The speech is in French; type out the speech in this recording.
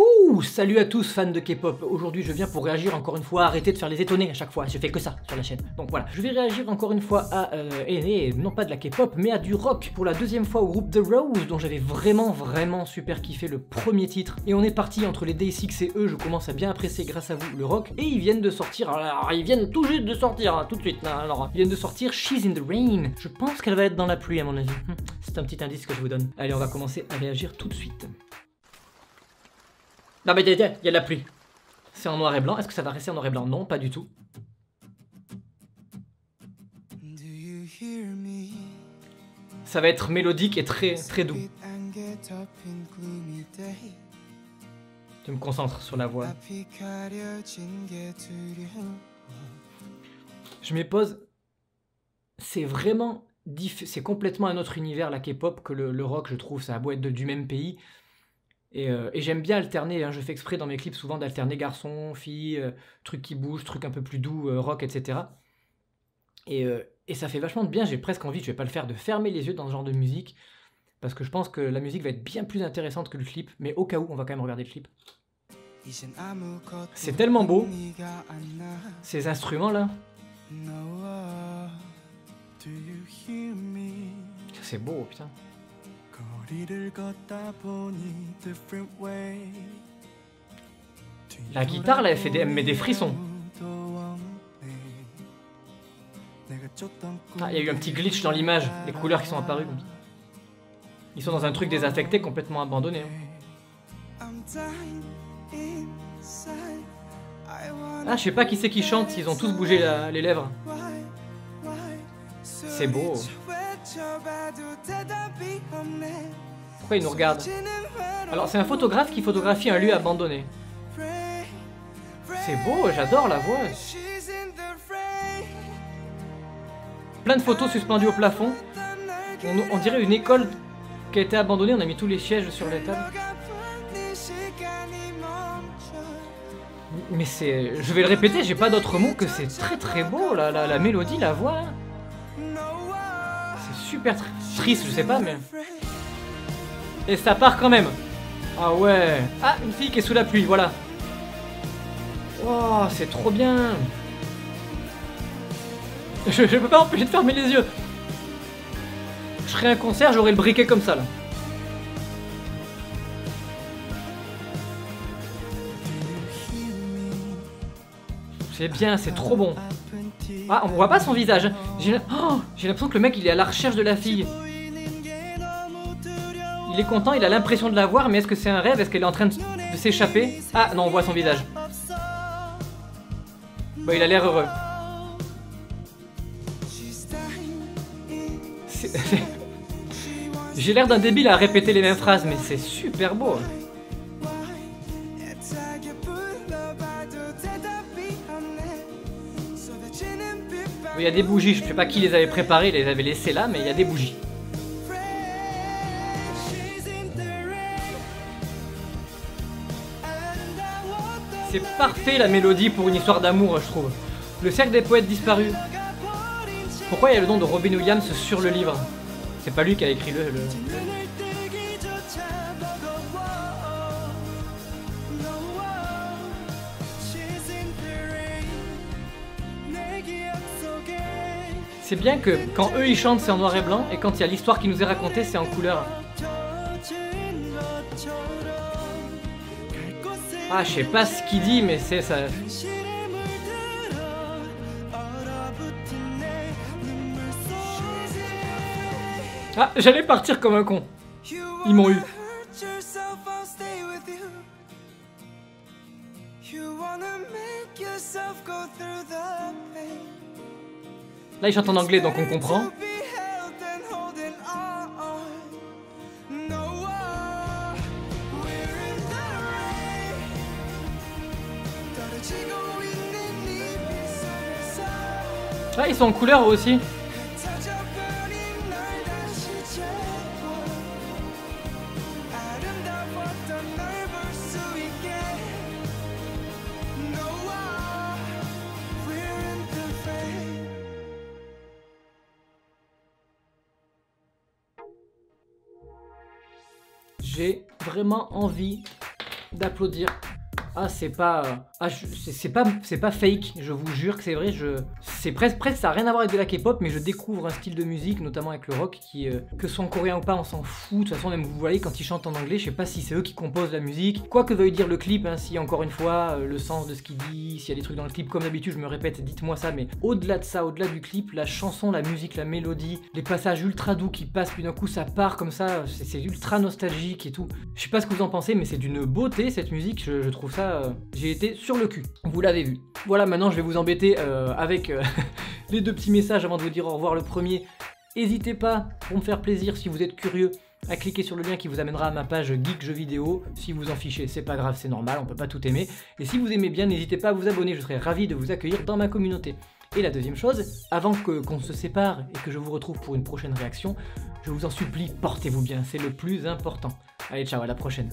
Wouhou! Salut à tous fans de K-pop. Aujourd'hui je viens pour réagir encore une fois, arrêter de faire les étonnés à chaque fois, je fais que ça sur la chaîne. Donc voilà, je vais réagir encore une fois à, et non pas de la K-pop, mais à du rock, pour la deuxième fois au groupe The Rose, dont j'avais vraiment super kiffé le premier titre. Et on est parti entre les Day6 et eux, je commence à bien apprécier grâce à vous le rock. Et ils viennent de sortir, alors ils viennent tout juste de sortir, hein, tout de suite, hein, alors ils viennent de sortir She's in the Rain. Je pense qu'elle va être dans la pluie à mon avis. C'est un petit indice que je vous donne. Allez, on va commencer à réagir tout de suite. Non mais il y a de la pluie. C'est en noir et blanc. Est-ce que ça va rester en noir et blanc? Non, pas du tout. Ça va être mélodique et très doux. Je me concentre sur la voix. Je m'y pose. C'est vraiment... C'est complètement un autre univers la K-pop que le rock, je trouve. Ça a beau être du même pays. Et j'aime bien alterner, hein, je fais exprès dans mes clips souvent d'alterner garçon, fille, trucs qui bougent, trucs un peu plus doux, rock, etc. Et ça fait vachement de bien, j'ai presque envie, je vais pas le faire, de fermer les yeux dans ce genre de musique, parce que je pense que la musique va être bien plus intéressante que le clip, mais au cas où, on va quand même regarder le clip. C'est tellement beau, ces instruments-là. C'est beau, putain. La guitare là elle met des frissons. Ah, il y a eu un petit glitch dans l'image, les couleurs qui sont apparues. Ils sont dans un truc désaffecté, complètement abandonné. Ah, je sais pas qui c'est qui chante, ils ont tous bougé les lèvres. C'est beau. Pourquoi il nous regarde? Alors c'est un photographe qui photographie un lieu abandonné. C'est beau, j'adore la voix. Plein de photos suspendues au plafond. On dirait une école qui a été abandonnée, on a mis tous les sièges sur les tables. Mais c'est... Je vais le répéter, j'ai pas d'autre mot que c'est très beau, la mélodie, la voix. C'est super triste, je sais pas, mais... Et ça part quand même. Ah ouais. Ah, une fille qui est sous la pluie, voilà. Oh, c'est trop bien. Je peux pas empêcher de fermer les yeux. Je serais un concert, j'aurais le briquet comme ça, là. C'est bien, c'est trop bon. Ah, on voit pas son visage. J'ai l'impression que le mec, il est à la recherche de la fille. Il est content, il a l'impression de la voir, mais est-ce que c'est un rêve? Est-ce qu'elle est en train de s'échapper? Ah non, on voit son visage. Bah, il a l'air heureux. J'ai l'air d'un débile à répéter les mêmes phrases, mais c'est super beau. Il y a des bougies, je sais pas qui les avait préparées, les avait laissées là, mais il y a des bougies. C'est parfait la mélodie pour une histoire d'amour, je trouve. Le cercle des poètes disparus. Pourquoi il y a le nom de Robin Williams sur le livre? C'est pas lui qui a écrit le... C'est bien que quand eux ils chantent c'est en noir et blanc, et quand il y a l'histoire qui nous est racontée c'est en couleur. Ah, je sais pas ce qu'il dit, mais c'est ça. Ah, j'allais partir comme un con. Ils m'ont eu. Là, ils chantent en anglais, donc on comprend. Ah, ils sont en couleur aussi. J'ai vraiment envie d'applaudir. Ah, c'est pas... c'est pas fake, je vous jure que c'est vrai, c'est presque ça a rien à voir avec de la K-pop, mais je découvre un style de musique, notamment avec le rock, qui, que ce soit en coréen ou pas, on s'en fout, de toute façon, même vous voyez, quand ils chantent en anglais, je sais pas si c'est eux qui composent la musique, quoi que veuille dire le clip, hein, si encore une fois, le sens de ce qu'il dit, s'il y a des trucs dans le clip, comme d'habitude, je me répète, dites-moi ça, mais au-delà de ça, au-delà du clip, la chanson, la musique, la mélodie, les passages ultra doux qui passent, puis d'un coup, ça part comme ça, c'est ultra nostalgique et tout. Je sais pas ce que vous en pensez, mais c'est d'une beauté, cette musique, je trouve ça... j'ai été sur le cul, vous l'avez vu. Voilà, maintenant je vais vous embêter avec les 2 petits messages avant de vous dire au revoir. Le premier, n'hésitez pas, pour me faire plaisir, si vous êtes curieux, à cliquer sur le lien qui vous amènera à ma page Geek Jeux Vidéo. Si vous en fichez, c'est pas grave, c'est normal, on peut pas tout aimer. Et si vous aimez bien, n'hésitez pas à vous abonner, je serai ravi de vous accueillir dans ma communauté. Et la deuxième chose, avant qu'on se sépare et que je vous retrouve pour une prochaine réaction, je vous en supplie, portez-vous bien, c'est le plus important. Allez, ciao, à la prochaine.